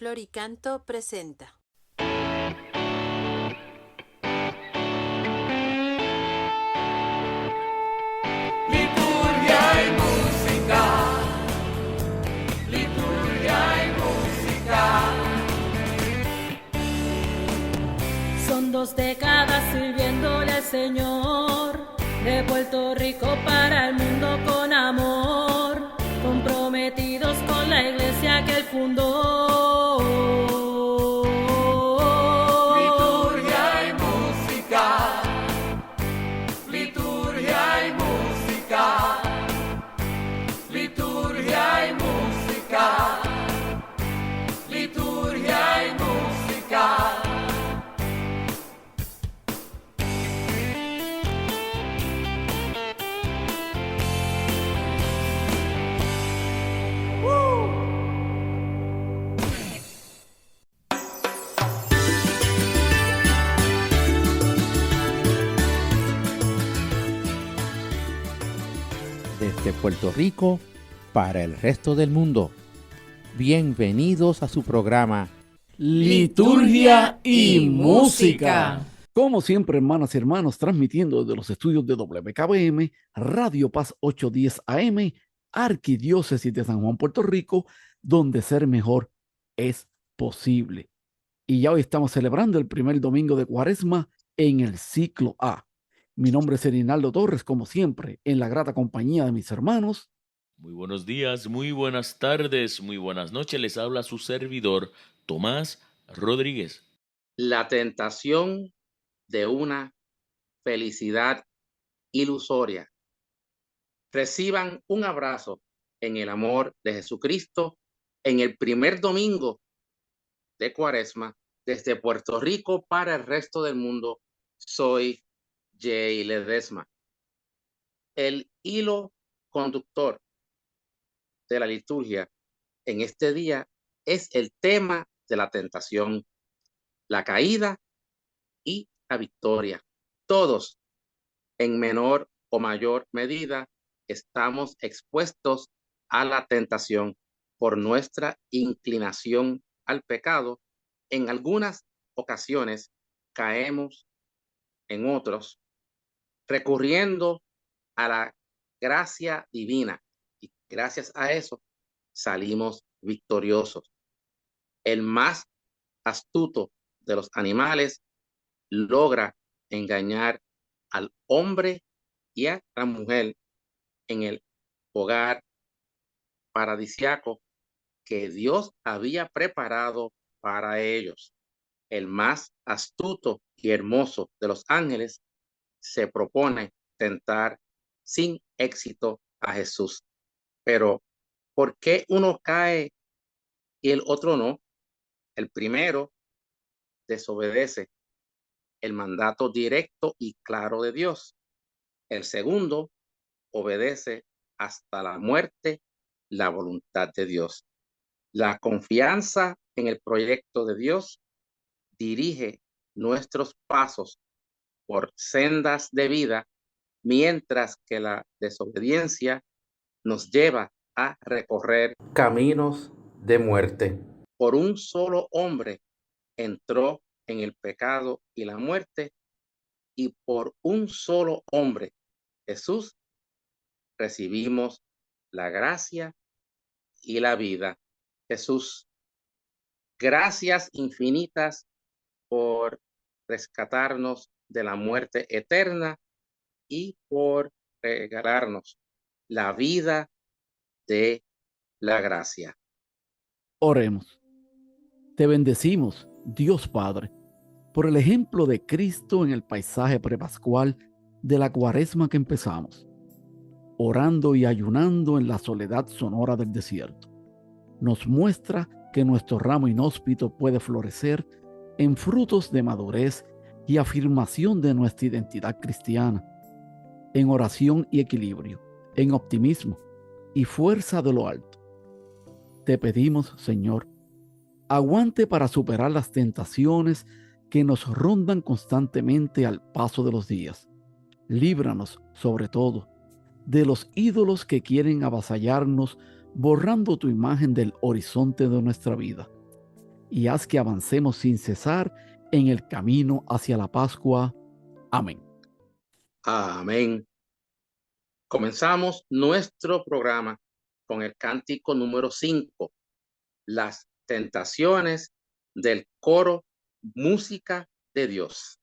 Floricanto presenta. Liturgia y música, liturgia y música. Son 2 décadas sirviéndole al Señor, de Puerto Rico para el mundo con amor, comprometidos con la iglesia que él fundó. Liturgia y música, liturgia y música, liturgia y música, liturgia y música. Desde Puerto Rico para el resto del mundo. Bienvenidos a su programa Liturgia y Música. Como siempre, hermanas y hermanos, transmitiendo desde los estudios de WKBM, Radio Paz 810 AM, Arquidiócesis de San Juan, Puerto Rico, donde ser mejor es posible. Y ya hoy estamos celebrando el primer domingo de Cuaresma en el ciclo A. Mi nombre es Erinaldo Torres, como siempre, en la grata compañía de mis hermanos. Muy buenos días, muy buenas tardes, muy buenas noches. Les habla su servidor, Tomás Rodríguez. La tentación de una felicidad ilusoria. Reciban un abrazo en el amor de Jesucristo en el primer domingo de Cuaresma desde Puerto Rico para el resto del mundo. Soy Jay Ledesma. El hilo conductor de la liturgia en este día es el tema de la tentación, la caída y la victoria. Todos, en menor o mayor medida, estamos expuestos a la tentación por nuestra inclinación al pecado. En algunas ocasiones caemos, en otros recurriendo a la gracia divina, y gracias a eso salimos victoriosos. El más astuto de los animales logra engañar al hombre y a la mujer en el hogar paradisiaco que Dios había preparado para ellos. El más astuto y hermoso de los ángeles se propone tentar sin éxito a Jesús. Pero, ¿por qué uno cae y el otro no? El primero desobedece el mandato directo y claro de Dios. El segundo obedece hasta la muerte la voluntad de Dios. La confianza en el proyecto de Dios dirige nuestros pasos por sendas de vida, mientras que la desobediencia nos lleva a recorrer caminos de muerte. Por un solo hombre entró en el pecado y la muerte, y por un solo hombre, Jesús, recibimos la gracia y la vida. Jesús, gracias infinitas por rescatarnos de la muerte eterna y por regalarnos la vida de la gracia. Oremos. Te bendecimos, Dios Padre, por el ejemplo de Cristo en el paisaje prepascual de la Cuaresma que empezamos, orando y ayunando en la soledad sonora del desierto. Nos muestra que nuestro ramo inhóspito puede florecer en frutos de madurez y afirmación de nuestra identidad cristiana, en oración y equilibrio, en optimismo y fuerza de lo alto. Te pedimos, Señor, aguante para superar las tentaciones que nos rondan constantemente al paso de los días. Líbranos, sobre todo, de los ídolos que quieren avasallarnos, borrando tu imagen del horizonte de nuestra vida. y haz que avancemos sin cesar en el camino hacia la Pascua. Amén. Amén. Comenzamos nuestro programa con el cántico número 5, Las tentaciones del coro Música de Dios.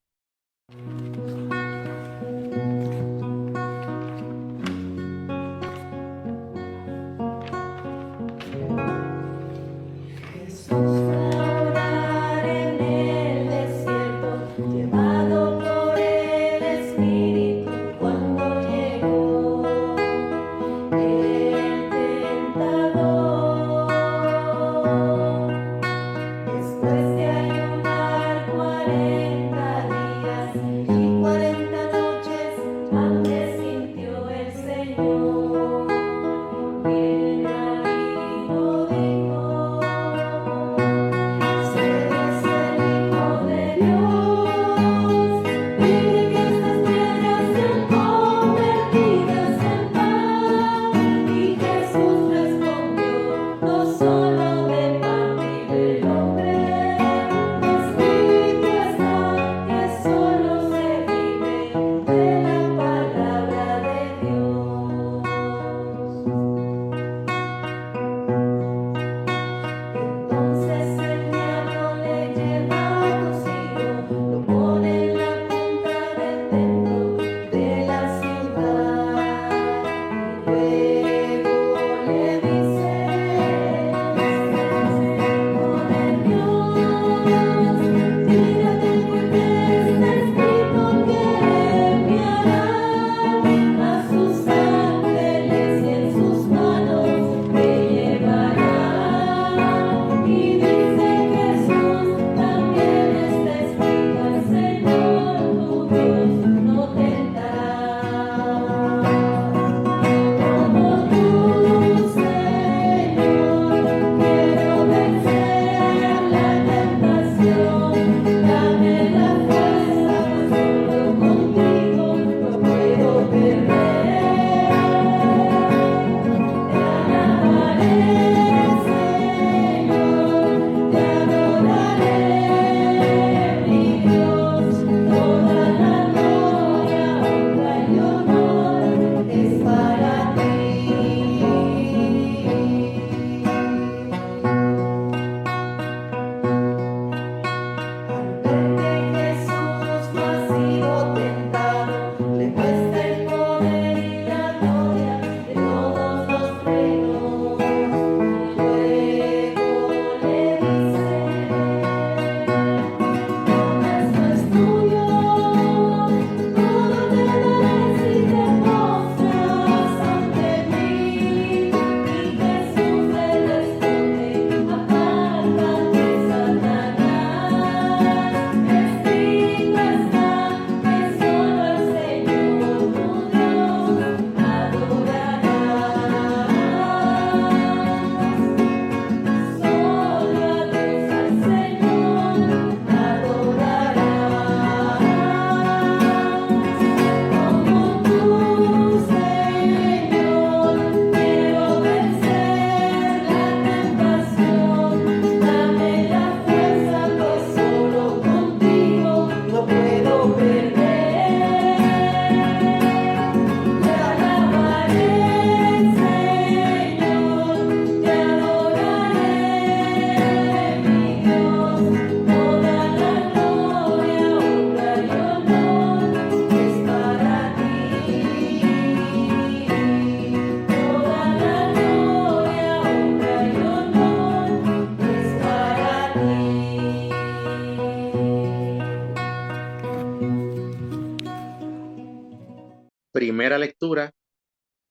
Primera lectura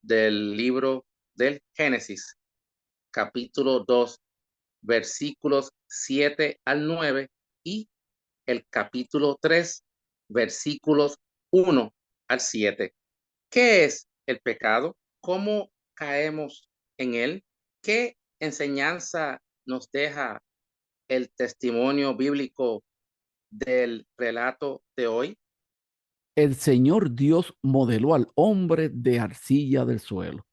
del libro del Génesis, capítulo 2, versículos 7 al 9 y el capítulo 3, versículos 1 al 7. ¿Qué es el pecado? ¿Cómo caemos en él? ¿Qué enseñanza nos deja el testimonio bíblico del relato de hoy? El Señor Dios modeló al hombre de arcilla del suelo.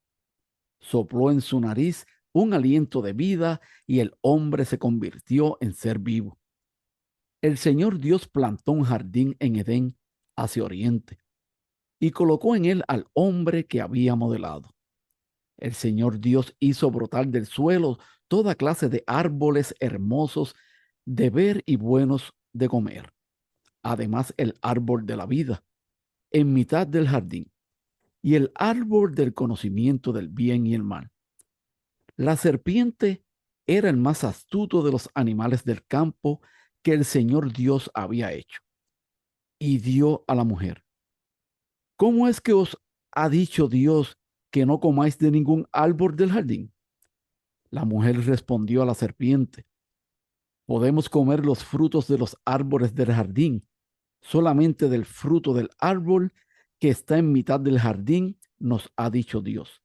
Sopló en su nariz un aliento de vida y el hombre se convirtió en ser vivo. El Señor Dios plantó un jardín en Edén hacia oriente y colocó en él al hombre que había modelado. El Señor Dios hizo brotar del suelo toda clase de árboles hermosos de ver y buenos de comer. Además, el árbol de la vida en mitad del jardín y el árbol del conocimiento del bien y el mal. La serpiente era el más astuto de los animales del campo que el Señor Dios había hecho. Y dio a la mujer: ¿cómo es que os ha dicho Dios que no comáis de ningún árbol del jardín? La mujer respondió a la serpiente: podemos comer los frutos de los árboles del jardín, solamente del fruto del árbol que está en mitad del jardín nos ha dicho Dios: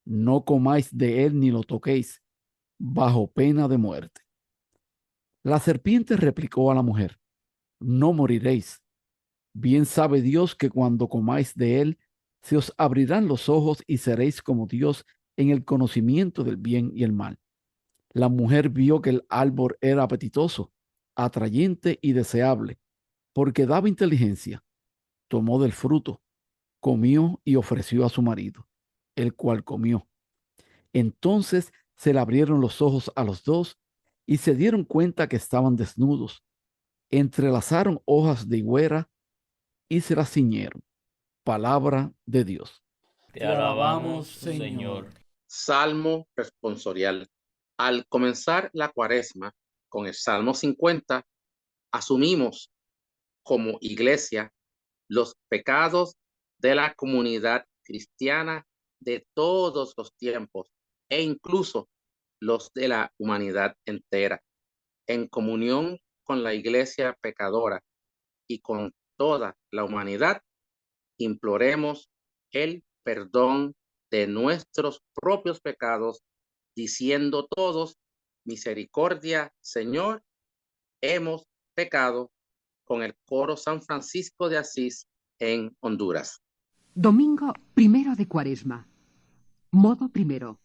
no comáis de él ni lo toquéis, bajo pena de muerte. La serpiente replicó a la mujer: no moriréis. Bien sabe Dios que cuando comáis de él, se os abrirán los ojos y seréis como Dios en el conocimiento del bien y el mal. La mujer vio que el árbol era apetitoso, atrayente y deseable, porque daba inteligencia. Tomó del fruto, comió y ofreció a su marido, el cual comió. Entonces se le abrieron los ojos a los dos y se dieron cuenta que estaban desnudos. Entrelazaron hojas de higuera y se las ciñeron. Palabra de Dios. Te alabamos, Señor. Salmo responsorial. Al comenzar la Cuaresma con el Salmo 50, asumimos como iglesia los pecados de la comunidad cristiana de todos los tiempos e incluso los de la humanidad entera. En comunión con la iglesia pecadora y con toda la humanidad, imploremos el perdón de nuestros propios pecados, diciendo todos: misericordia, Señor, hemos pecado, con el coro San Francisco de Asís en Honduras. Domingo 1 de Cuaresma. Modo primero.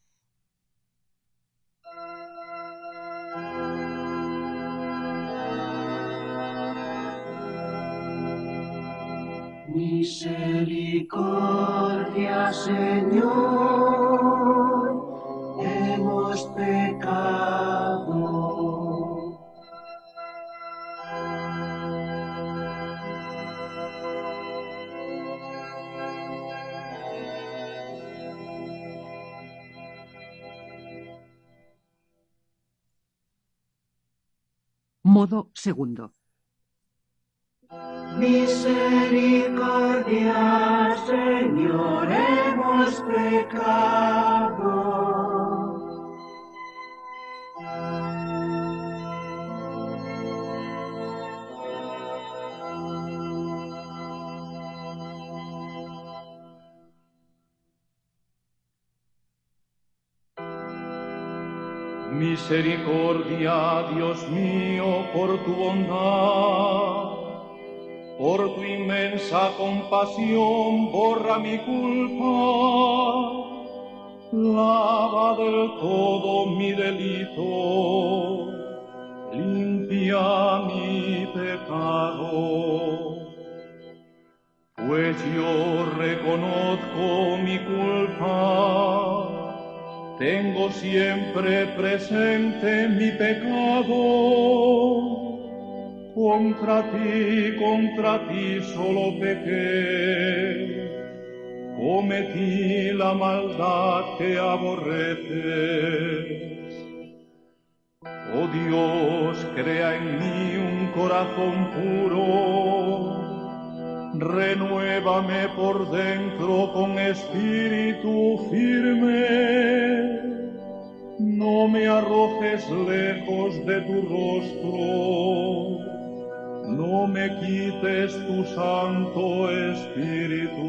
Misericordia, Señor, hemos pecado. Modo segundo. Misericordia, Señor, hemos pecado. Misericordia, Dios mío, por tu bondad, por tu inmensa compasión, borra mi culpa, lava del todo mi delito, limpia mi pecado. Pues yo reconozco mi culpa, tengo siempre presente mi pecado. Contra ti solo pequé, cometí la maldad que aborreces. Oh Dios, crea en mí un corazón puro, renuévame por dentro con espíritu firme. No me arrojes lejos de tu rostro, no me quites tu Santo Espíritu.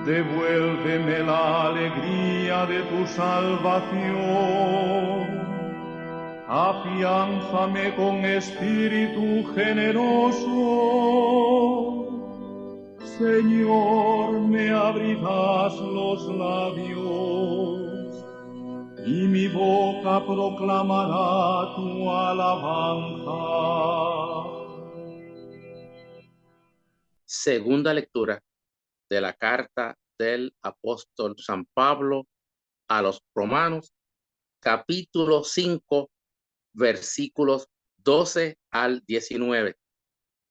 Devuélveme la alegría de tu salvación, afiánzame con espíritu generoso. Señor, me abrirás los labios, y mi boca proclamará tu alabanza. Segunda lectura de la carta del apóstol San Pablo a los Romanos, capítulo 5, versículos 12 al 19.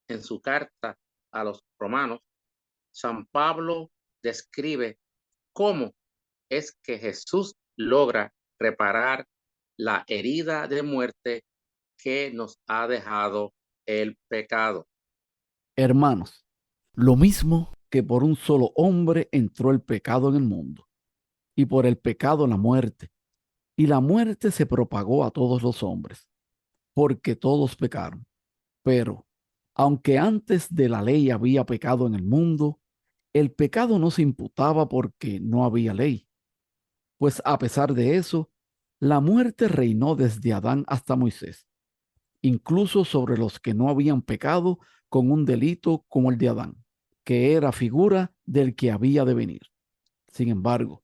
En su carta a los Romanos, San Pablo describe cómo es que Jesús logra reparar la herida de muerte que nos ha dejado el pecado. Hermanos, lo mismo que por un solo hombre entró el pecado en el mundo, y por el pecado la muerte, y la muerte se propagó a todos los hombres, porque todos pecaron. Pero, aunque antes de la ley había pecado en el mundo, el pecado no se imputaba porque no había ley. Pues a pesar de eso, la muerte reinó desde Adán hasta Moisés, incluso sobre los que no habían pecado con un delito como el de Adán, que era figura del que había de venir. Sin embargo,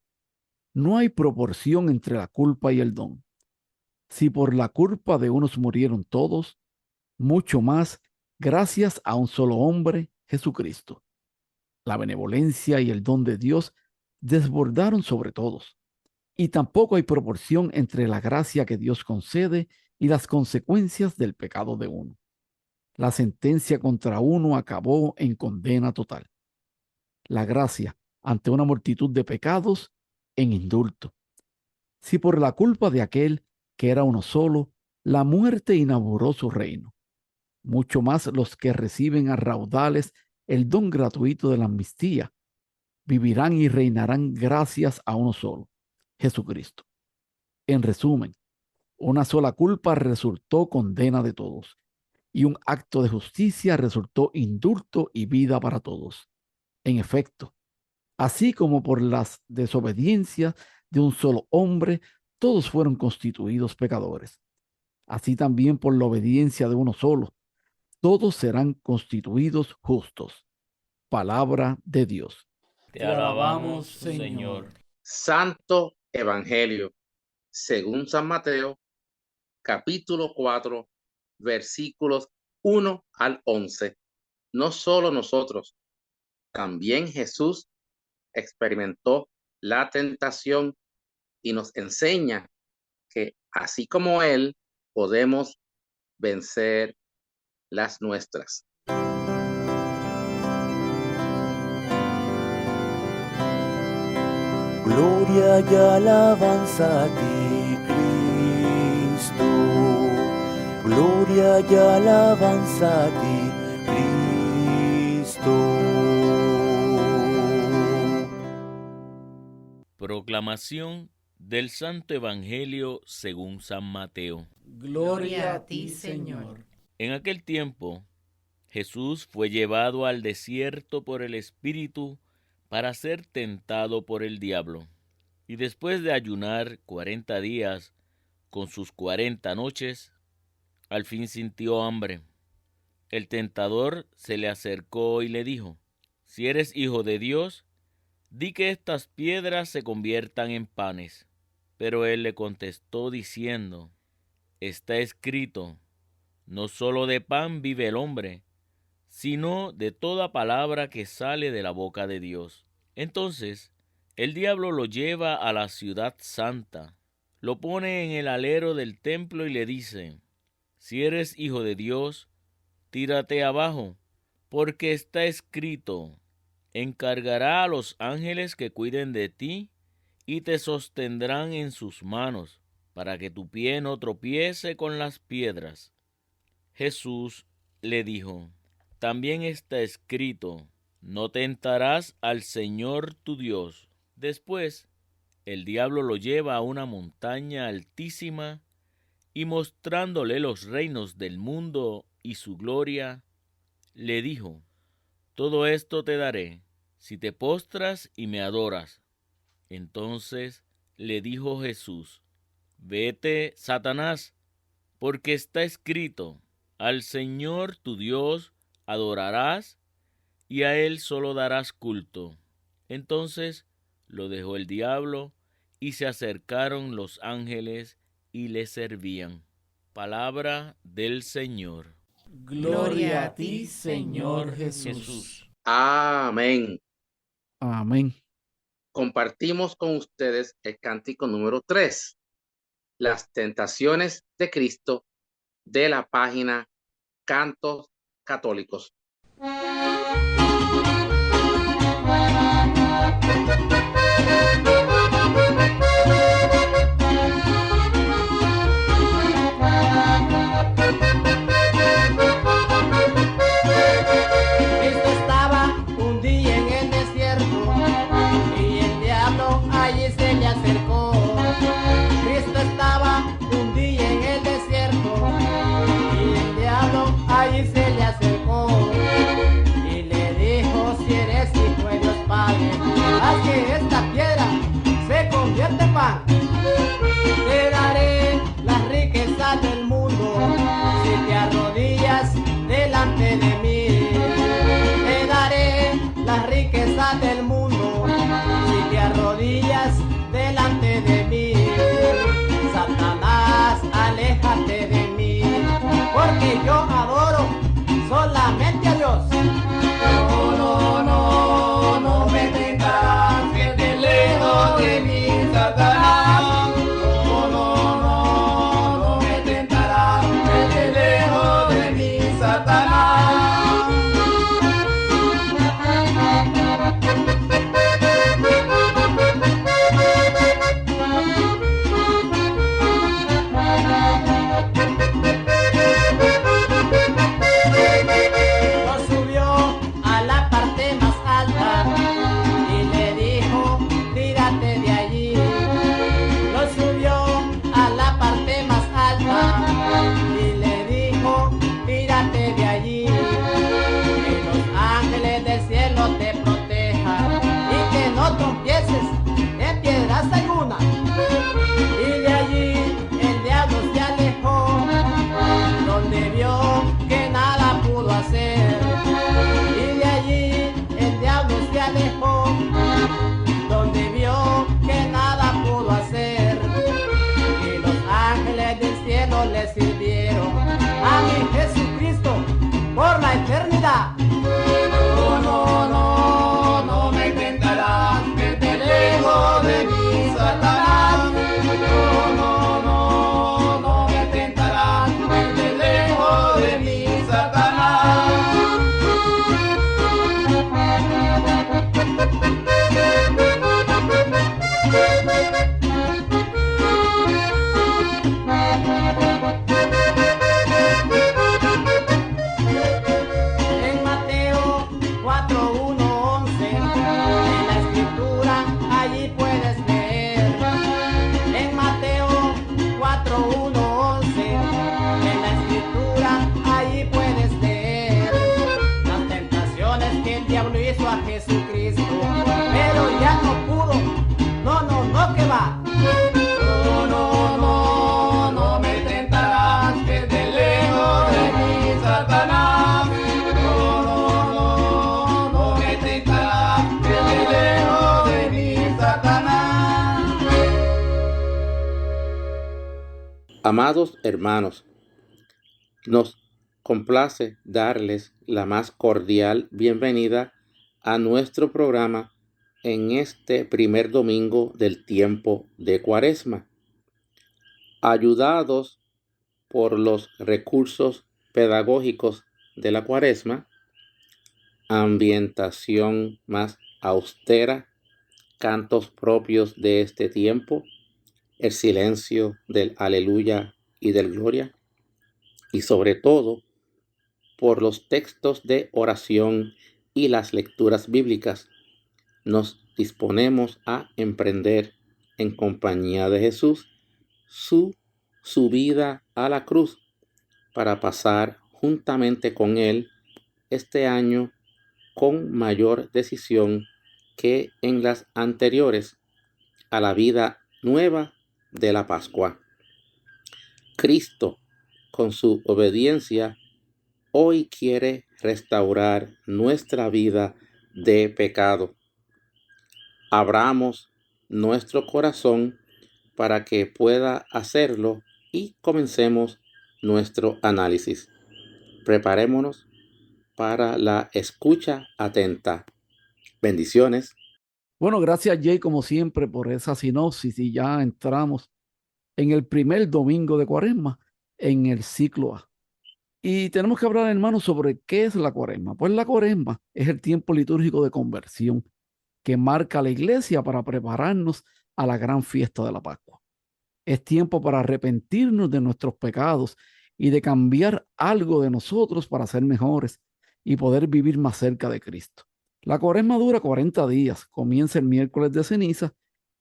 no hay proporción entre la culpa y el don. Si por la culpa de unos murieron todos, mucho más gracias a un solo hombre, Jesucristo. La benevolencia y el don de Dios desbordaron sobre todos. Y tampoco hay proporción entre la gracia que Dios concede y las consecuencias del pecado de uno. La sentencia contra uno acabó en condena total. La gracia, ante una multitud de pecados, en indulto. Si por la culpa de aquel, que era uno solo, la muerte inauguró su reino, mucho más los que reciben a raudales el don gratuito de la amnistía, vivirán y reinarán gracias a uno solo, Jesucristo. En resumen, una sola culpa resultó condena de todos, y un acto de justicia resultó indulto y vida para todos. En efecto, así como por las desobediencias de un solo hombre, todos fueron constituidos pecadores. Así también por la obediencia de uno solo, todos serán constituidos justos. Palabra de Dios. Te alabamos, Señor. Santo Evangelio, según San Mateo, capítulo 4, versículos 1 al 11. No solo nosotros, también Jesús experimentó la tentación y nos enseña que así como Él, podemos vencer las nuestras. Gloria y alabanza a ti, Cristo. Gloria y alabanza a ti, Cristo. Proclamación del Santo Evangelio según San Mateo. Gloria a ti, Señor. En aquel tiempo, Jesús fue llevado al desierto por el Espíritu para ser tentado por el diablo. Y después de ayunar 40 días con sus 40 noches, al fin sintió hambre. El tentador se le acercó y le dijo: si eres hijo de Dios, di que estas piedras se conviertan en panes. Pero él le contestó diciendo: está escrito, no solo de pan vive el hombre, sino de toda palabra que sale de la boca de Dios. Entonces, el diablo lo lleva a la ciudad santa, lo pone en el alero del templo y le dice: si eres hijo de Dios, tírate abajo, porque está escrito, encargará a los ángeles que cuiden de ti y te sostendrán en sus manos, para que tu pie no tropiece con las piedras. Jesús le dijo: también está escrito, no tentarás al Señor tu Dios. Después, el diablo lo lleva a una montaña altísima y mostrándole los reinos del mundo y su gloria, le dijo: todo esto te daré, si te postras y me adoras. Entonces le dijo Jesús: vete, Satanás, porque está escrito, al Señor tu Dios adorarás, y a él solo darás culto. Entonces lo dejó el diablo, y se acercaron los ángeles y le servían. Palabra del Señor. Gloria a ti, Señor Jesús. Amén. Amén. Compartimos con ustedes el cántico número 3, Las tentaciones de Cristo, de la página Cantos Católicos. Cristo estaba un día en el desierto y el diablo allí se le acercó. Cristo estaba un día en el desierto y el diablo allí se le acercó y le dijo: si eres hijo de Dios Padre, haz que esta piedra se convierta en pan. Te daré las riquezas del mundo si te arrodillas delante de mí. Te daré las riquezas del mundo si te arrodillas delante de mí. Satanás, aléjate de mí, porque yo adoro solamente a Dios. No, no, no, no me tentarás, que te lejos de mí, Satanás. No, no, no, no me tentarás, que te lejos de mí, Satanás. Lo subió a la parte más alta y le dijo: tírate de allí. Lo subió a la parte más alta y le dijo: tírate de allí. Que los ángeles del cielo te protejan y que no trompieces en piedras alguna. Y de allí el diablo se alejó, donde vio que nada pudo hacer. Y de allí el diablo se alejó, donde vio que nada pudo hacer. Y los ángeles del cielo le sirvieron a mi Jesucristo por la eternidad. No, no, no, no me tentarás, que te lejos de mí, Satanás. No, no, no, no me tentarás, que te lejos de mí, Satanás. En Mateo 4:1-11, en la escritura allí puedes leer. En Mateo 4:1-11, en la escritura allí puedes leer las tentaciones que el diablo hizo a Jesucristo, pero ya no pudo. No, no, no, que va. No, no, no, no me tentarás, que te lejos de mí, Satanás. No, no, no, no me tentarás, que te lejos de mí, Satanás. Amados hermanos, nos complace darles la más cordial bienvenida a nuestro programa en este primer domingo del tiempo de Cuaresma. Ayudados por los recursos pedagógicos de la Cuaresma, ambientación más austera, cantos propios de este tiempo, el silencio del aleluya y del gloria, y sobre todo por los textos de oración y las lecturas bíblicas, nos disponemos a emprender en compañía de Jesús su subida a la cruz para pasar juntamente con Él este año con mayor decisión que en las anteriores a la vida nueva de la Pascua. Cristo, con su obediencia, hoy quiere restaurar nuestra vida de pecado. Abramos nuestro corazón para que pueda hacerlo y comencemos nuestro análisis. Preparémonos para la escucha atenta. Bendiciones. Bueno, gracias Jay como siempre por esa sinopsis y ya entramos en el primer domingo de Cuaresma en el ciclo A. Y tenemos que hablar, hermanos, sobre qué es la Cuaresma. Pues la Cuaresma es el tiempo litúrgico de conversión que marca la iglesia para prepararnos a la gran fiesta de la Pascua. Es tiempo para arrepentirnos de nuestros pecados y de cambiar algo de nosotros para ser mejores y poder vivir más cerca de Cristo. La Cuaresma dura 40 días, comienza el miércoles de ceniza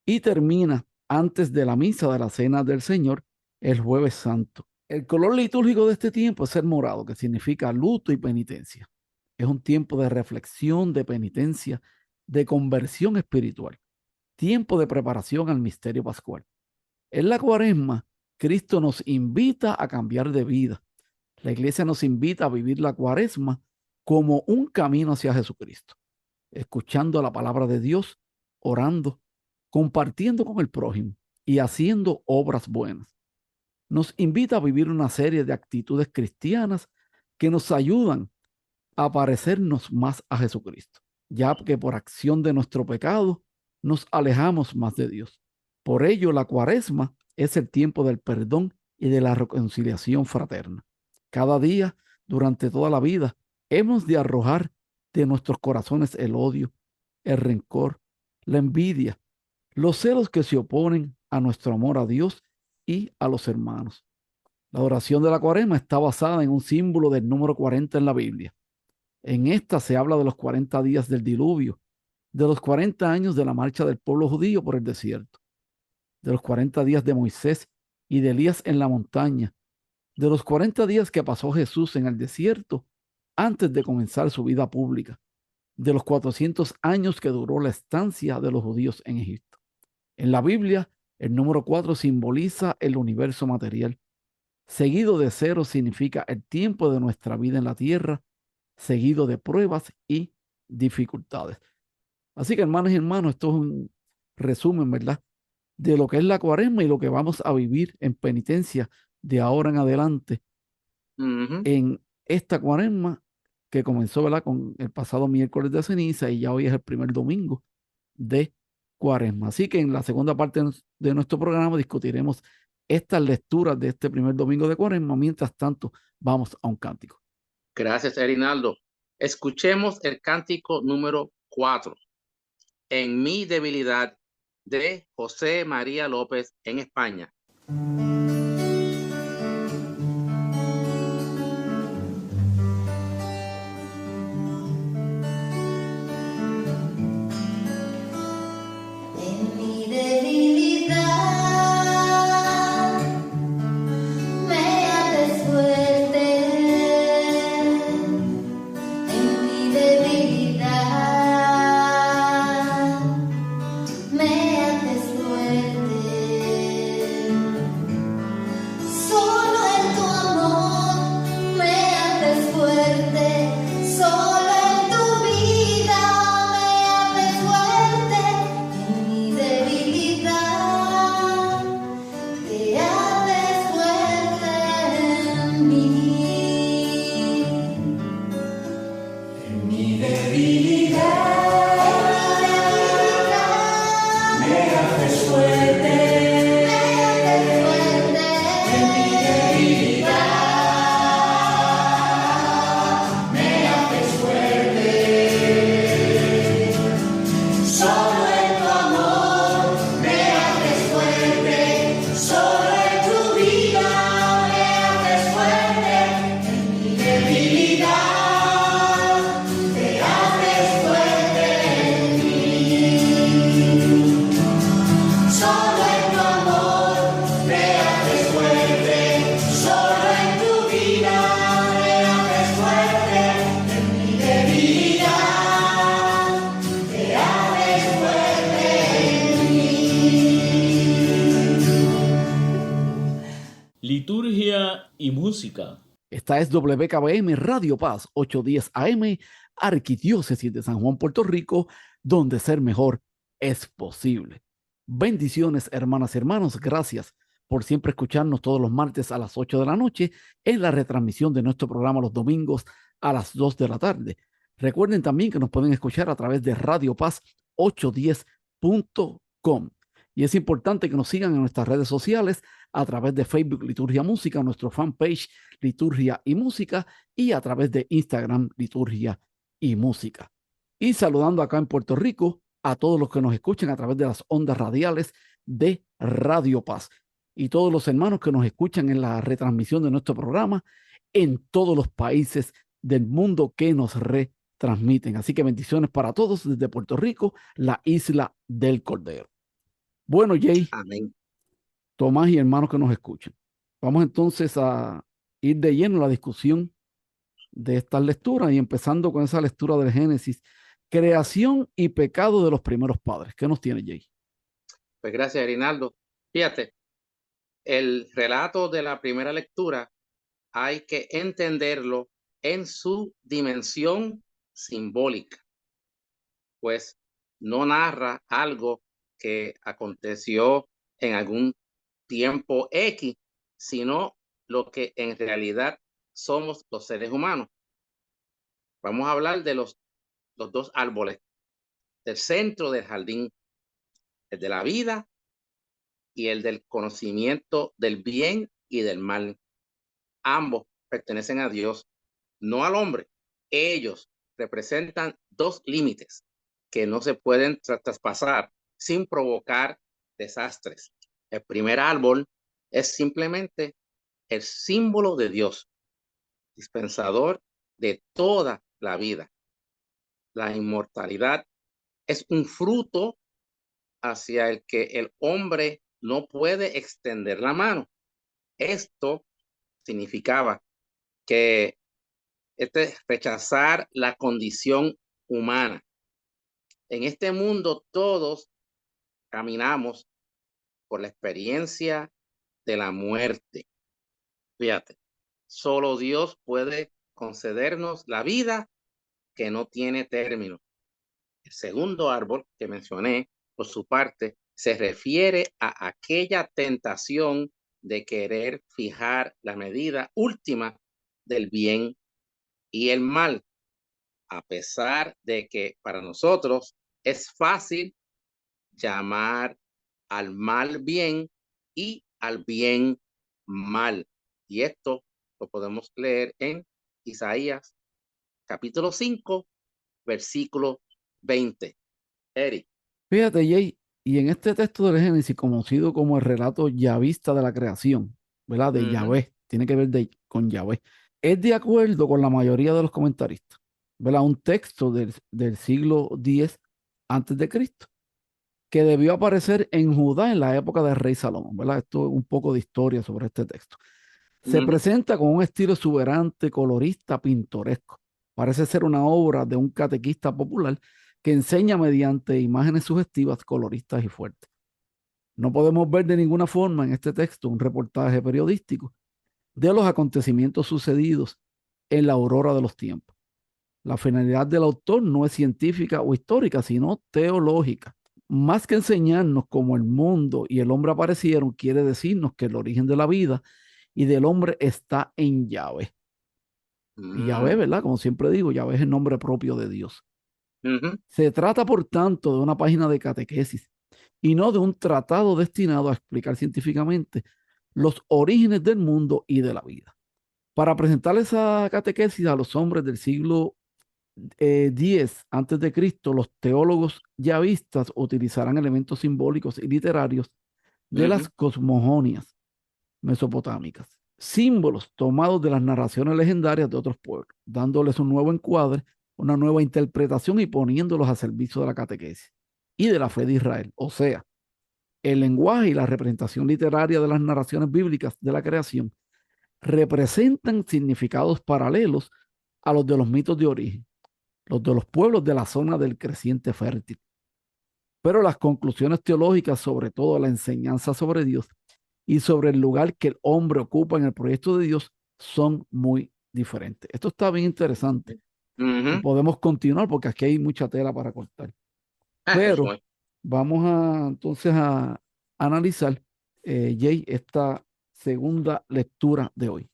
y termina antes de la misa de la Cena del Señor el Jueves Santo. El color litúrgico de este tiempo es el morado, que significa luto y penitencia. Es un tiempo de reflexión, de penitencia, de conversión espiritual, tiempo de preparación al misterio pascual. En la Cuaresma, Cristo nos invita a cambiar de vida. La iglesia nos invita a vivir la Cuaresma como un camino hacia Jesucristo, escuchando la palabra de Dios, orando, compartiendo con el prójimo y haciendo obras buenas. Nos invita a vivir una serie de actitudes cristianas que nos ayudan a parecernos más a Jesucristo, ya que por acción de nuestro pecado nos alejamos más de Dios. Por ello, la Cuaresma es el tiempo del perdón y de la reconciliación fraterna. Cada día, durante toda la vida, hemos de arrojar de nuestros corazones el odio, el rencor, la envidia, los celos que se oponen a nuestro amor a Dios y a los hermanos. La oración de la Cuaresma está basada en un símbolo del número 40 en la Biblia. En esta se habla de los 40 días del diluvio, de los 40 años de la marcha del pueblo judío por el desierto, de los 40 días de Moisés y de Elías en la montaña, de los 40 días que pasó Jesús en el desierto antes de comenzar su vida pública, de los 400 años que duró la estancia de los judíos en Egipto. En la Biblia, el número 4 simboliza el universo material. Seguido de 0 significa el tiempo de nuestra vida en la tierra, seguido de pruebas y dificultades. Así que, hermanos y hermanos, esto es un resumen, ¿verdad?, de lo que es la Cuaresma y lo que vamos a vivir en penitencia de ahora en adelante en esta Cuaresma que comenzó, ¿verdad?, con el pasado miércoles de ceniza y ya hoy es el primer domingo de Cuaresma. Así que en la segunda parte de nuestro programa discutiremos estas lecturas de este primer domingo de Cuaresma. Mientras tanto, vamos a un cántico. Gracias, Erinaldo. Escuchemos el cántico número 4, En mi debilidad, de José María López en España. Liturgia y música. Esta es WKBM Radio Paz 810 AM, Arquidiócesis de San Juan, Puerto Rico, donde ser mejor es posible. Bendiciones, hermanas y hermanos. Gracias por siempre escucharnos todos los martes a las 8 de la noche en la retransmisión de nuestro programa los domingos a las 2 de la tarde. Recuerden también que nos pueden escuchar a través de Radio Paz 810.com. Y es importante que nos sigan en nuestras redes sociales a través de Facebook Liturgia Música, nuestro fanpage Liturgia y Música, y a través de Instagram Liturgia y Música. Y saludando acá en Puerto Rico a todos los que nos escuchan a través de las ondas radiales de Radio Paz y todos los hermanos que nos escuchan en la retransmisión de nuestro programa en todos los países del mundo que nos retransmiten. Así que bendiciones para todos desde Puerto Rico, la isla del Cordero. Bueno, Jay, Amén. Tomás y hermanos que nos escuchan, vamos entonces a ir de lleno a la discusión de estas lecturas y empezando con esa lectura del Génesis, creación y pecado de los primeros padres. ¿Qué nos tiene, Jay? Pues gracias, Rinaldo. Fíjate, el relato de la primera lectura hay que entenderlo en su dimensión simbólica, pues no narra algo que aconteció en algún tiempo X, sino lo que en realidad somos los seres humanos. Vamos a hablar de los dos árboles del centro del jardín, el de la vida y el del conocimiento del bien y del mal. Ambos pertenecen a Dios, no al hombre. Ellos representan dos límites que no se pueden traspasar sin provocar desastres. El primer árbol es simplemente el símbolo de Dios, dispensador de toda la vida. La inmortalidad es un fruto hacia el que el hombre no puede extender la mano. Esto significaba que rechazar la condición humana. En este mundo todos caminamos por la experiencia de la muerte. Fíjate, solo Dios puede concedernos la vida que no tiene término. El segundo árbol que mencioné, por su parte, se refiere a aquella tentación de querer fijar la medida última del bien y el mal, a pesar de que para nosotros es fácil llamar al mal bien y al bien mal. Y esto lo podemos leer en Isaías capítulo 5, versículo 20. Eric. Fíjate, Jay, y en este texto del Génesis, conocido como el relato yavista de la creación, ¿verdad? De Yahvé, tiene que ver con Yahvé. Es de acuerdo con la mayoría de los comentaristas, ¿verdad? Un texto del siglo X antes de Cristo, que debió aparecer en Judá en la época del rey Salomón, ¿verdad? Esto es un poco de historia sobre este texto. Se presenta con un estilo exuberante, colorista, pintoresco. Parece ser una obra de un catequista popular que enseña mediante imágenes sugestivas, coloristas y fuertes. No podemos ver de ninguna forma en este texto un reportaje periodístico de los acontecimientos sucedidos en la aurora de los tiempos. La finalidad del autor no es científica o histórica, sino teológica. Más que enseñarnos cómo el mundo y el hombre aparecieron, quiere decirnos que el origen de la vida y del hombre está en Yahvé. Y Yahvé, ¿verdad? Como siempre digo, Yahvé es el nombre propio de Dios. Se trata, por tanto, de una página de catequesis y no de un tratado destinado a explicar científicamente los orígenes del mundo y de la vida. Para presentar esa catequesis a los hombres del siglo X antes de Cristo, los teólogos yavistas utilizarán elementos simbólicos y literarios de las cosmogonias mesopotámicas, símbolos tomados de las narraciones legendarias de otros pueblos, dándoles un nuevo encuadre, una nueva interpretación y poniéndolos a servicio de la catequesis y de la fe de Israel. O sea, el lenguaje y la representación literaria de las narraciones bíblicas de la creación representan significados paralelos a los de los mitos de origen, los de los pueblos de la zona del creciente fértil. Pero las conclusiones teológicas, sobre todo la enseñanza sobre Dios y sobre el lugar que el hombre ocupa en el proyecto de Dios, son muy diferentes. Esto está bien interesante. Ujú. Podemos continuar porque aquí hay mucha tela para cortar. Pero Bueno, vamos entonces a analizar, Jay, esta segunda lectura de hoy.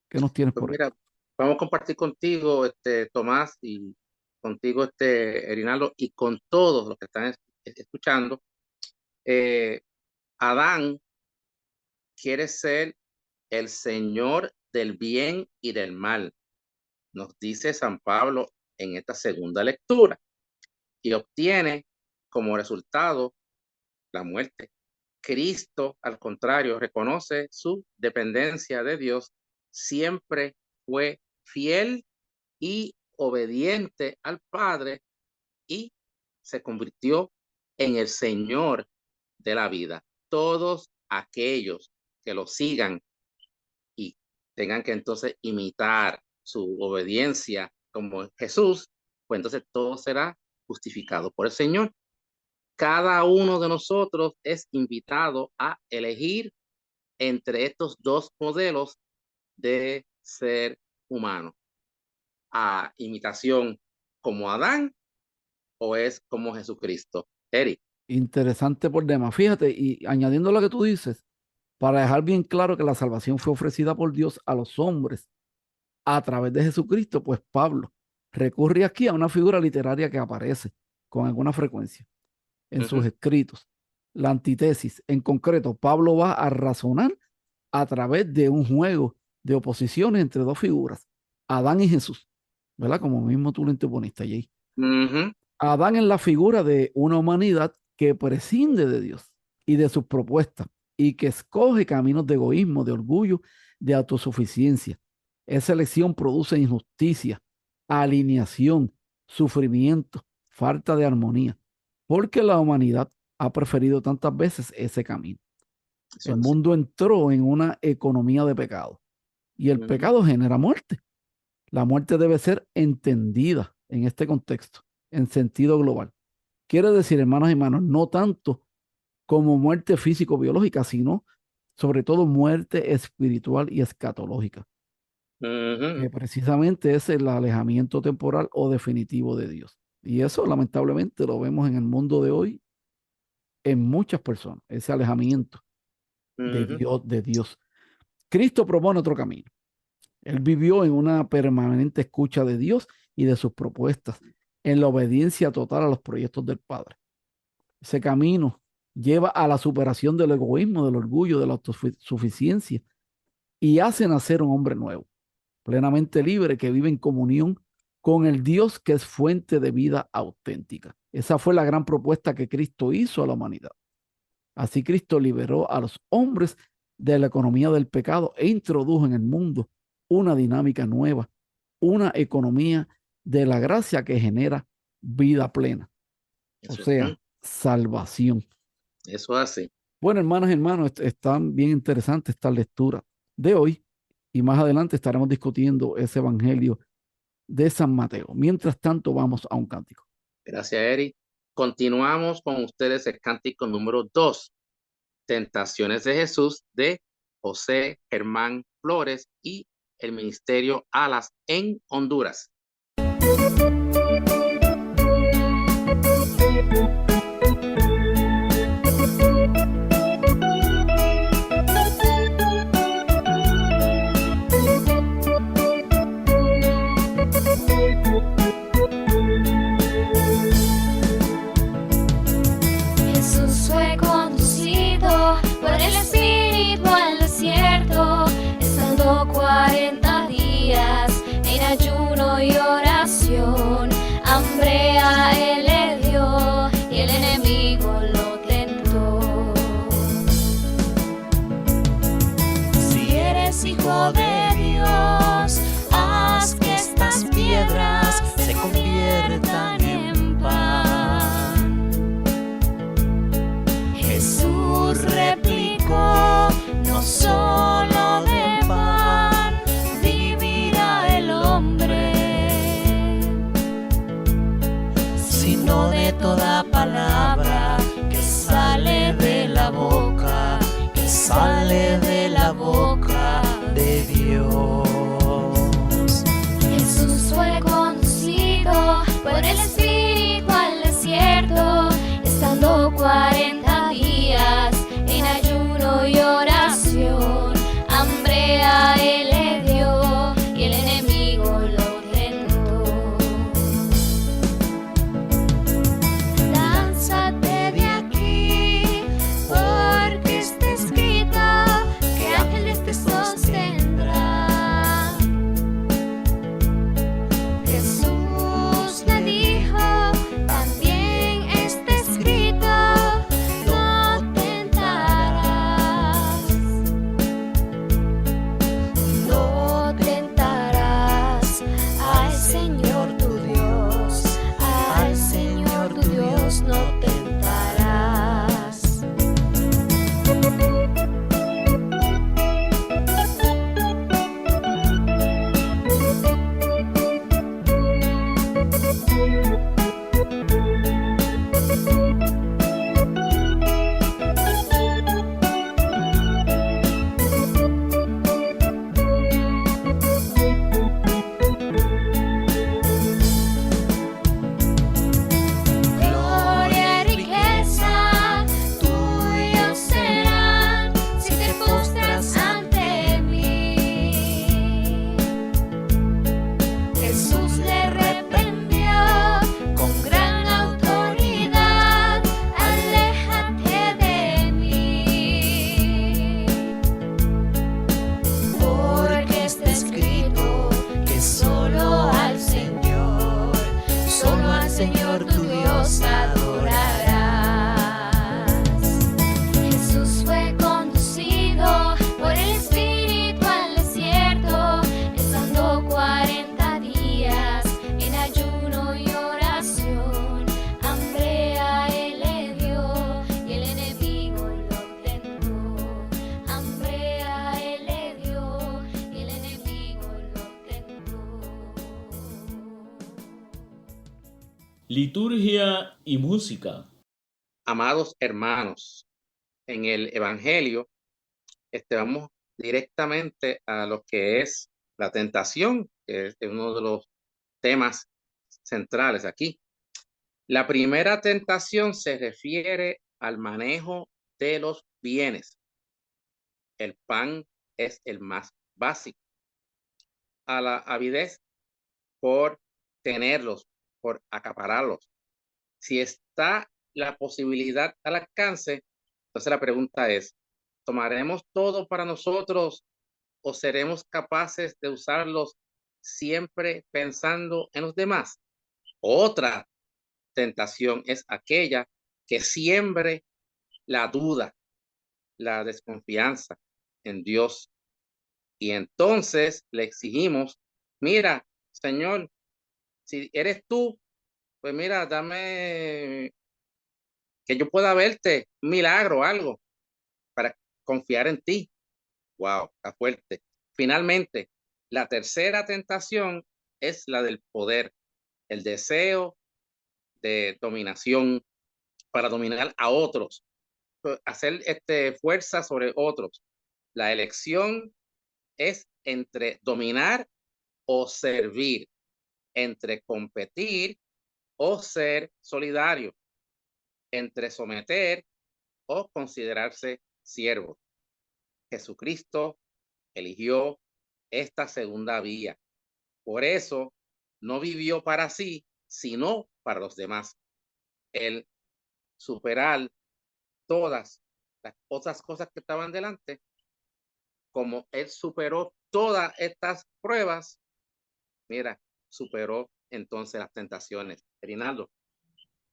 ¿Qué nos tienes pues por ahí? mira, vamos a compartir contigo, Tomás, y contigo, Erinaldo, y con todos los que están escuchando. Adán quiere ser el Señor del bien y del mal, nos dice San Pablo en esta segunda lectura, y obtiene como resultado la muerte. Cristo, al contrario, reconoce su dependencia de Dios, siempre fue fiel y obediente al Padre y se convirtió en el Señor de la vida. Todos aquellos que lo sigan y tengan que entonces imitar su obediencia como Jesús, pues entonces todo será justificado por el Señor. Cada uno de nosotros es invitado a elegir entre estos dos modelos de ser humano. A imitación como Adán o es como Jesucristo. Eric. Interesante por demás. Fíjate, y añadiendo lo que tú dices, para dejar bien claro que la salvación fue ofrecida por Dios a los hombres a través de Jesucristo, pues Pablo recurre aquí a una figura literaria que aparece con alguna frecuencia en sus escritos. La antítesis. En concreto, Pablo va a razonar a través de un juego de oposiciones entre dos figuras, Adán y Jesús, ¿verdad? Como mismo tú lo interponiste allí. Adán es la figura de una humanidad que prescinde de Dios y de sus propuestas y que escoge caminos de egoísmo, de orgullo, de autosuficiencia. Esa elección produce injusticia, alineación, sufrimiento, falta de armonía, porque la humanidad ha preferido tantas veces ese camino. El mundo entró en una economía de pecado y el pecado genera muerte. La muerte debe ser entendida en este contexto, en sentido global. Quiere decir, hermanos y hermanos, no tanto como muerte físico-biológica, sino sobre todo muerte espiritual y escatológica, que precisamente es el alejamiento temporal o definitivo de Dios. Y eso lamentablemente lo vemos en el mundo de hoy en muchas personas, ese alejamiento de Dios. Cristo propone otro camino. Él vivió en una permanente escucha de Dios y de sus propuestas, en la obediencia total a los proyectos del Padre. Ese camino lleva a la superación del egoísmo, del orgullo, de la autosuficiencia y hace nacer un hombre nuevo, plenamente libre, que vive en comunión con el Dios que es fuente de vida auténtica. Esa fue la gran propuesta que Cristo hizo a la humanidad. Así Cristo liberó a los hombres de la economía del pecado e introdujo en el mundo una dinámica nueva, una economía de la gracia que genera vida plena, o sea, salvación. Eso hace. Bueno, hermanas y hermanos, están bien interesantes esta lectura de hoy y más adelante estaremos discutiendo ese evangelio de San Mateo. Mientras tanto, vamos a un cántico. Gracias, Eric. Continuamos con ustedes el cántico número 2, Tentaciones de Jesús, de José Germán Flores y el Ministerio Alas en Honduras. Jesús fue conducido por el Espíritu al desierto, estando 40 días en ayuno y oración. Hambre a él le dio y el enemigo lo tentó. Si eres hijo de Dios, haz que estas piedras se conviertan en pan. Jesús replicó: no solo de pan vivirá el hombre, sino de toda palabra que sale de la boca de Dios. los adorarás. Jesús fue conducido por el Espíritu al desierto, estando 40 días en ayuno y oración. Hambre a él le dio y el enemigo lo tentó. Hambre a él le dio y el enemigo lo tentó. Liturgia y música. Amados hermanos, en el Evangelio vamos directamente a lo que es la tentación, que es uno de los temas centrales aquí. La primera tentación se refiere al manejo de los bienes. El pan es el más básico. A la avidez por tenerlos, por acapararlos. Si está la posibilidad al alcance, entonces la pregunta es, ¿tomaremos todo para nosotros o seremos capaces de usarlos siempre pensando en los demás? Otra tentación es aquella que siembre la duda, la desconfianza en Dios. Y entonces le exigimos, mira, Señor, si eres tú, pues mira, dame que yo pueda verte un milagro, algo, para confiar en ti. Wow, está fuerte. Finalmente, la tercera tentación es la del poder, el deseo de dominación para dominar a otros, hacer fuerza sobre otros. La elección es entre dominar o servir, entre competir o ser solidario, entre someter o considerarse siervo. Jesucristo eligió esta segunda vía. Por eso no vivió para sí, sino para los demás. El superar todas las otras cosas que estaban delante, como él superó todas estas pruebas, mira, superó entonces las tentaciones. Rinaldo.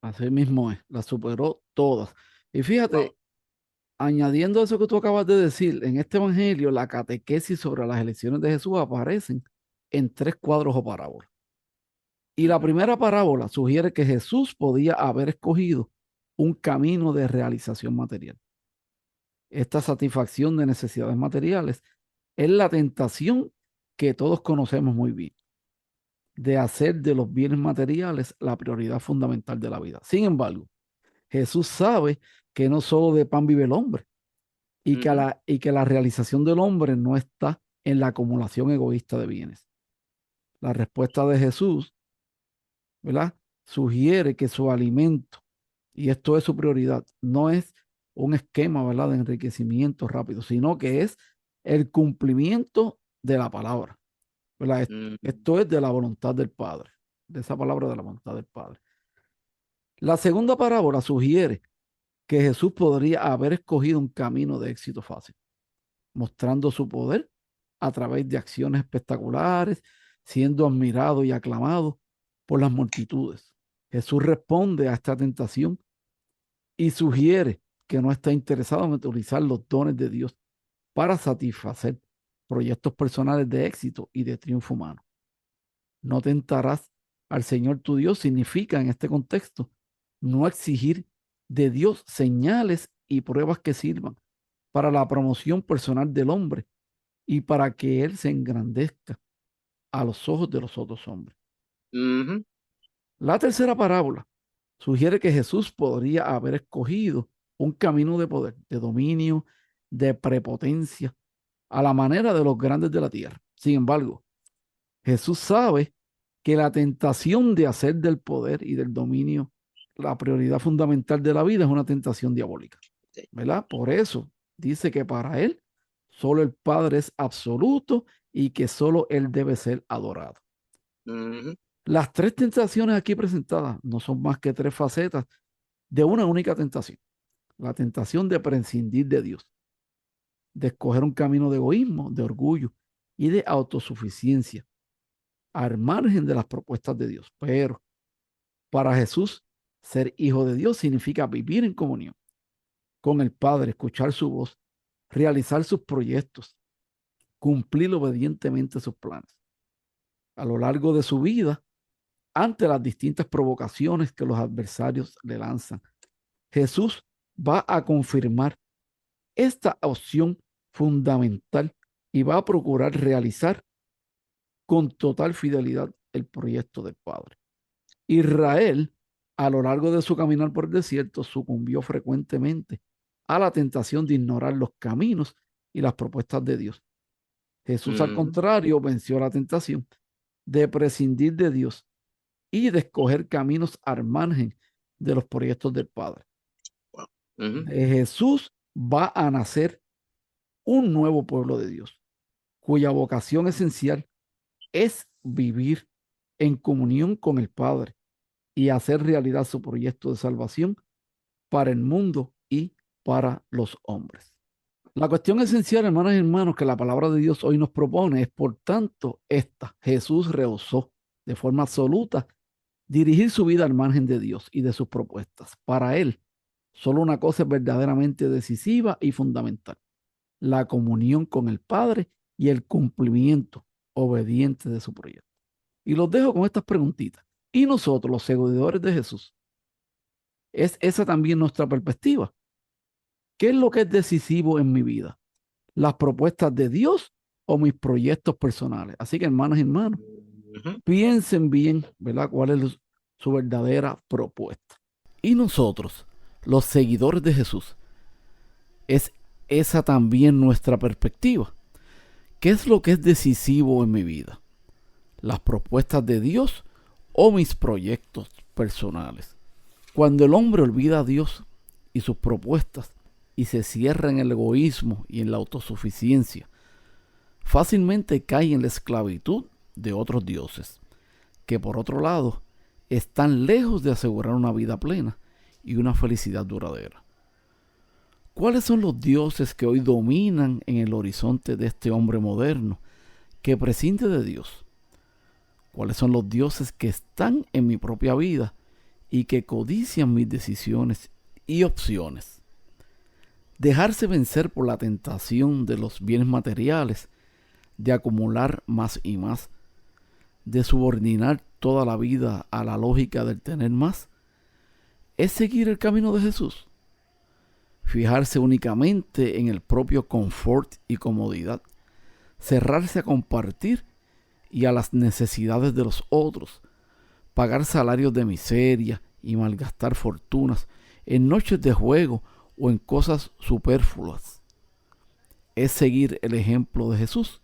Así mismo es, las superó todas. Y fíjate, añadiendo eso que tú acabas de decir, en este evangelio la catequesis sobre las elecciones de Jesús aparecen en 3 cuadros o parábolas. Y la primera parábola sugiere que Jesús podía haber escogido un camino de realización material. Esta satisfacción de necesidades materiales es la tentación que todos conocemos muy bien, de hacer de los bienes materiales la prioridad fundamental de la vida. Sin embargo, Jesús sabe que no solo de pan vive el hombre y que la realización del hombre no está en la acumulación egoísta de bienes. La respuesta de Jesús, ¿verdad?, sugiere que su alimento, y esto es su prioridad, no es un esquema, ¿verdad?, de enriquecimiento rápido, sino que es el cumplimiento de la palabra, ¿verdad? Esto es de la voluntad del Padre, de esa palabra de la voluntad del Padre. La segunda parábola sugiere que Jesús podría haber escogido un camino de éxito fácil, mostrando su poder a través de acciones espectaculares, siendo admirado y aclamado por las multitudes. Jesús responde a esta tentación y sugiere que no está interesado en utilizar los dones de Dios para satisfacer proyectos personales de éxito y de triunfo humano. No tentarás al Señor tu Dios significa en este contexto no exigir de Dios señales y pruebas que sirvan para la promoción personal del hombre y para que él se engrandezca a los ojos de los otros hombres. La tercera parábola sugiere que Jesús podría haber escogido un camino de poder, de dominio, de prepotencia, a la manera de los grandes de la tierra. Sin embargo, Jesús sabe que la tentación de hacer del poder y del dominio la prioridad fundamental de la vida es una tentación diabólica, ¿verdad? Por eso dice que para él solo el Padre es absoluto y que solo él debe ser adorado. Las 3 tentaciones aquí presentadas no son más que 3 facetas de una única tentación. La tentación de prescindir de Dios, de escoger un camino de egoísmo, de orgullo y de autosuficiencia, al margen de las propuestas de Dios. Pero para Jesús Ser hijo de Dios significa vivir en comunión con el Padre, escuchar su voz, realizar sus proyectos, cumplir obedientemente sus planes. A lo largo de su vida, ante las distintas provocaciones que los adversarios le lanzan, Jesús va a confirmar esta opción fundamental y va a procurar realizar con total fidelidad el proyecto del Padre. Israel, a lo largo de su caminar por el desierto, sucumbió frecuentemente a la tentación de ignorar los caminos y las propuestas de Dios. Jesús, al contrario, venció la tentación de prescindir de Dios y de escoger caminos al margen de los proyectos del Padre. De Jesús va a nacer un nuevo pueblo de Dios, cuya vocación esencial es vivir en comunión con el Padre y hacer realidad su proyecto de salvación para el mundo y para los hombres. La cuestión esencial, hermanas y hermanos, que la palabra de Dios hoy nos propone es, por tanto, esta: Jesús rehusó de forma absoluta dirigir su vida al margen de Dios y de sus propuestas. Para él, solo una cosa es verdaderamente decisiva y fundamental: la comunión con el Padre y el cumplimiento obediente de su proyecto. Y los dejo con estas preguntitas. ¿Y nosotros, los seguidores de Jesús? ¿Es esa también nuestra perspectiva? ¿Qué es lo que es decisivo en mi vida? ¿Las propuestas de Dios o mis proyectos personales? Así que, hermanas y hermanos, piensen bien, ¿verdad?, cuál es su verdadera propuesta. Y nosotros, los seguidores de Jesús, ¿es esa también nuestra perspectiva? ¿Qué es lo que es decisivo en mi vida? ¿Las propuestas de Dios o mis proyectos personales? Cuando el hombre olvida a Dios y sus propuestas y se cierra en el egoísmo y en la autosuficiencia, fácilmente cae en la esclavitud de otros dioses, que por otro lado están lejos de asegurar una vida plena y una felicidad duradera. ¿Cuáles son los dioses que hoy dominan en el horizonte de este hombre moderno que prescinde de Dios? ¿Cuáles son los dioses que están en mi propia vida y que codician mis decisiones y opciones? Dejarse vencer por la tentación de los bienes materiales, de acumular más y más, de subordinar toda la vida a la lógica del tener más, ¿es seguir el camino de Jesús? Fijarse únicamente en el propio confort y comodidad, cerrarse a compartir y a las necesidades de los otros, pagar salarios de miseria y malgastar fortunas en noches de juego o en cosas superfluas. ¿Es seguir el ejemplo de Jesús?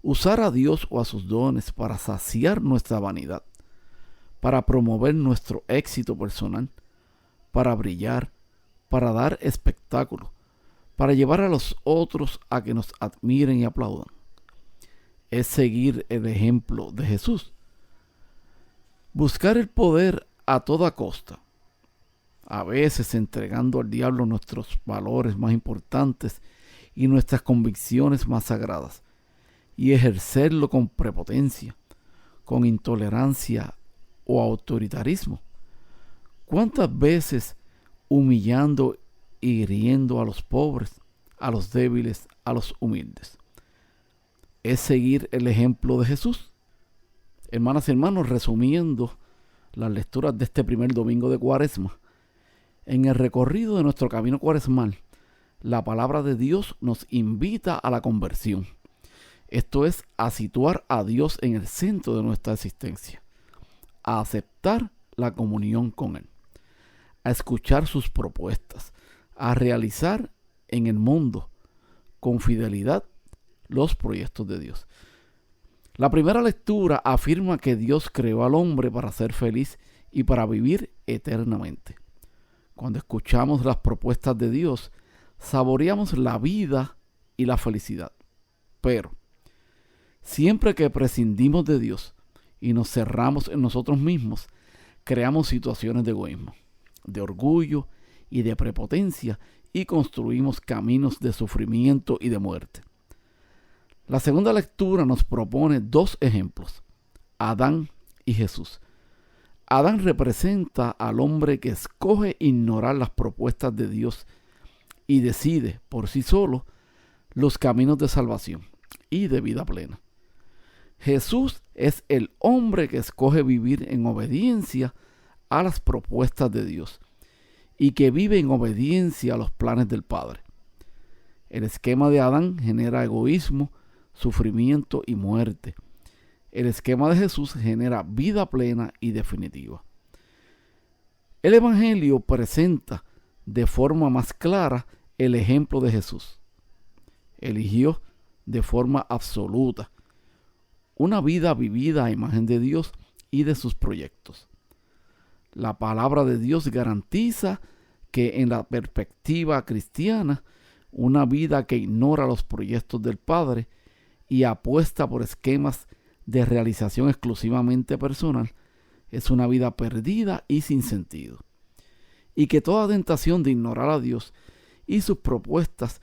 Usar a Dios o a sus dones para saciar nuestra vanidad, para promover nuestro éxito personal, para brillar, para dar espectáculo, para llevar a los otros a que nos admiren y aplaudan. Es seguir el ejemplo de Jesús. Buscar el poder a toda costa, a veces entregando al diablo nuestros valores más importantes y nuestras convicciones más sagradas, y ejercerlo con prepotencia, con intolerancia o autoritarismo. ¿Cuántas veces humillando y hiriendo a los pobres, a los débiles, a los humildes? ¿Es seguir el ejemplo de Jesús? Hermanas y hermanos, resumiendo las lecturas de este primer domingo de Cuaresma, en el recorrido de nuestro camino cuaresmal, la palabra de Dios nos invita a la conversión. Esto es, a situar a Dios en el centro de nuestra existencia, a aceptar la comunión con Él, a escuchar sus propuestas, a realizar en el mundo con fidelidad los proyectos de Dios. La primera lectura afirma que Dios creó al hombre para ser feliz y para vivir eternamente. Cuando escuchamos las propuestas de Dios, saboreamos la vida y la felicidad. Pero siempre que prescindimos de Dios y nos cerramos en nosotros mismos, creamos situaciones de egoísmo, de orgullo y de prepotencia, y construimos caminos de sufrimiento y de muerte. La segunda lectura nos propone dos ejemplos: Adán y Jesús. Adán representa al hombre que escoge ignorar las propuestas de Dios y decide por sí solo los caminos de salvación y de vida plena. Jesús es el hombre que escoge vivir en obediencia a las propuestas de Dios y que vive en obediencia a los planes del Padre. El esquema de Adán genera egoísmo, sufrimiento y muerte. El esquema de Jesús genera vida plena y definitiva. El Evangelio presenta de forma más clara el ejemplo de Jesús. Eligió de forma absoluta una vida vivida a imagen de Dios y de sus proyectos. La palabra de Dios garantiza que en la perspectiva cristiana, una vida que ignora los proyectos del Padre y apuesta por esquemas de realización exclusivamente personal es una vida perdida y sin sentido. Y que toda tentación de ignorar a Dios y sus propuestas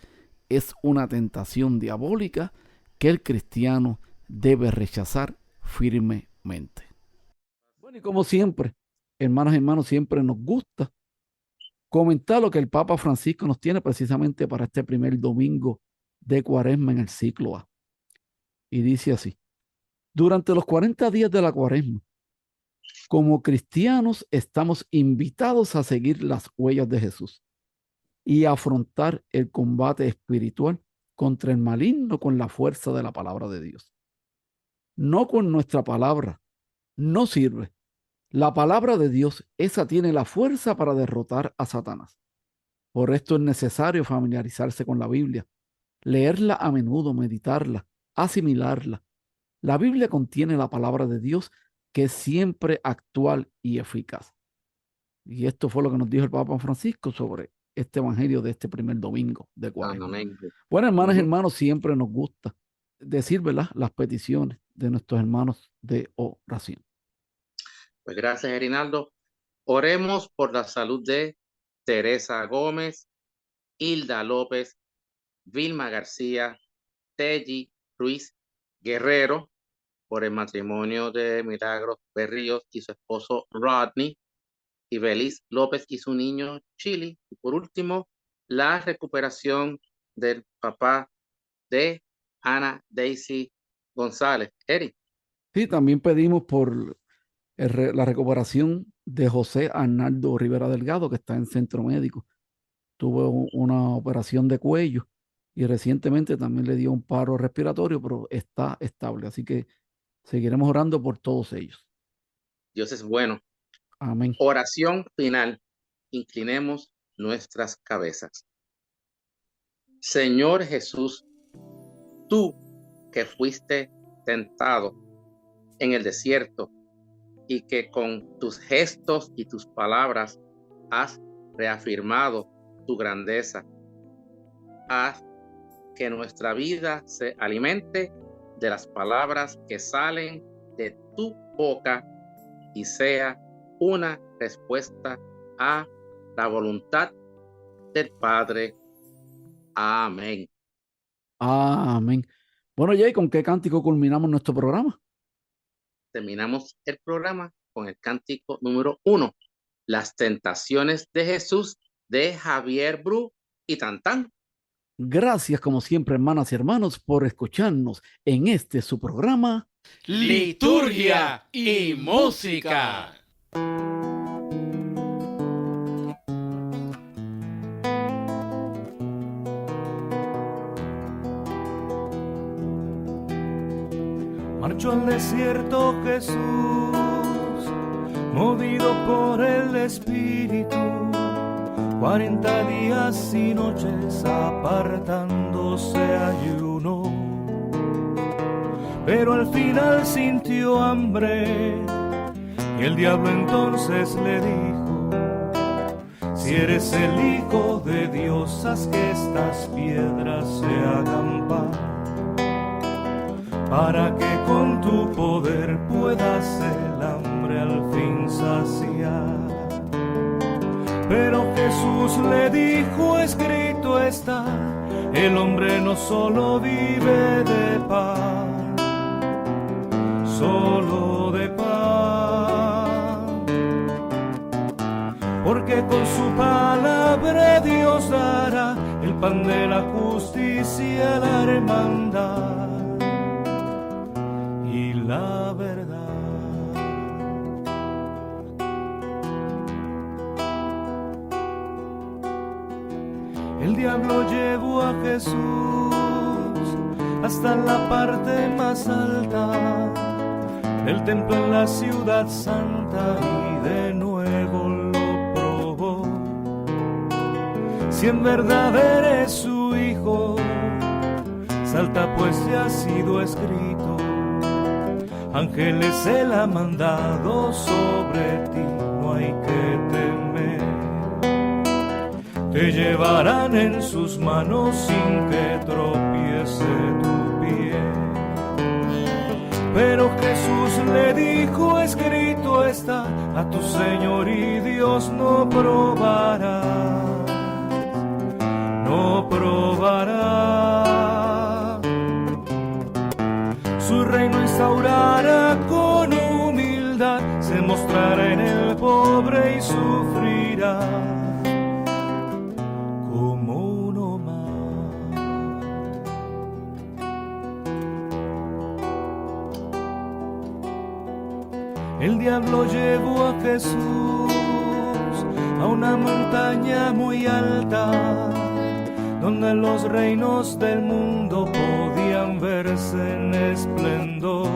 es una tentación diabólica que el cristiano debe rechazar firmemente. Bueno, y como siempre, hermanas y hermanos, siempre nos gusta comentar lo que el Papa Francisco nos tiene precisamente para este primer domingo de Cuaresma en el ciclo A. Y dice así: durante los 40 días de la Cuaresma, como cristianos estamos invitados a seguir las huellas de Jesús y a afrontar el combate espiritual contra el maligno con la fuerza de la palabra de Dios. No con nuestra palabra, no sirve. La palabra de Dios, esa tiene la fuerza para derrotar a Satanás. Por esto es necesario familiarizarse con la Biblia, leerla a menudo, meditarla, asimilarla. La Biblia contiene la palabra de Dios que es siempre actual y eficaz. Y esto fue lo que nos dijo el Papa Francisco sobre este evangelio de este primer domingo de Cuaresma. Bueno, hermanas y hermanos, siempre nos gusta decir, ¿verdad?, las peticiones de nuestros hermanos de oración. Pues gracias, Erinaldo. Oremos por la salud de Teresa Gómez, Hilda López, Vilma García, Telly Ruiz Guerrero, por el matrimonio de Milagros Berríos y su esposo Rodney, y Belis López y su niño Chili. Y por último, la recuperación del papá de Ana Daisy González. Eri. Sí, también pedimos por la recuperación de José Arnaldo Rivera Delgado, que está en centro médico. Tuvo una operación de cuello y recientemente también le dio un paro respiratorio, pero está estable. Así que seguiremos orando por todos ellos. Dios es bueno. Amén. Oración final. Inclinemos nuestras cabezas. Señor Jesús, tú que fuiste tentado en el desierto y que con tus gestos y tus palabras has reafirmado tu grandeza, haz que nuestra vida se alimente de las palabras que salen de tu boca y sea una respuesta a la voluntad del Padre. Amén. Amén. Bueno, Jay, ¿con qué cántico culminamos nuestro programa? Terminamos el programa con el cántico número 1, Las tentaciones de Jesús, de Javier Bru y Tantán. Gracias, como siempre, hermanas y hermanos, por escucharnos en este su programa Liturgia y Música. Marchó al desierto Jesús, movido por el Espíritu, 40 días y noches apartándose ayunó, pero al final sintió hambre y el diablo entonces le dijo: si eres el Hijo de Dios, haz que estas piedras se hagan pan, para que con tu poder puedas el hambre al fin saciar. Pero Jesús le dijo: escrito está, el hombre no solo vive de pan, solo de pan. con su palabra Dios dará el pan de la justicia, la hermandad y la verdad. El diablo llevó a Jesús hasta la parte más alta del templo en la ciudad santa y de nuevo lo probó. Si en verdad eres su hijo, salta pues ya ha sido escrito. Ángeles él ha mandado sobre ti, no hay que temer. Te llevarán en sus manos sin que tropiece tu pie. Pero Jesús le dijo, escrito está, a tu Señor y Dios no probarás, no probarás. Su reino instaurará con humildad, se mostrará en el pobre y sufrirá como uno más. El diablo llevó a Jesús a una montaña muy alta, donde los reinos del mundo podían verse en esplendor,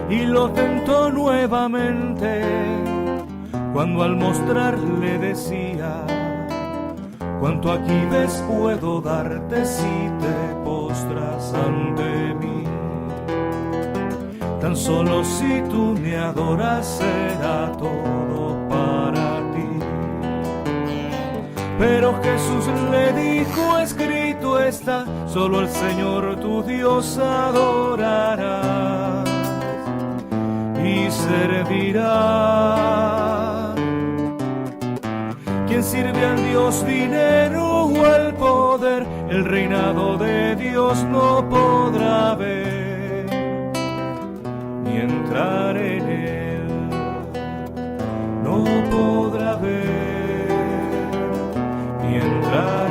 y lo tentó nuevamente, cuando al mostrarle decía, cuanto aquí ves puedo darte si te postras ante mí. Tan solo si tú me adoras será todo para ti. Pero Jesús le dijo, escrito está, solo al Señor tu Dios adorarás y servirás. Quien sirve al Dios dinero o al poder, el reinado de Dios no podrá ver ni entrar en él, no podrá ver ni entrar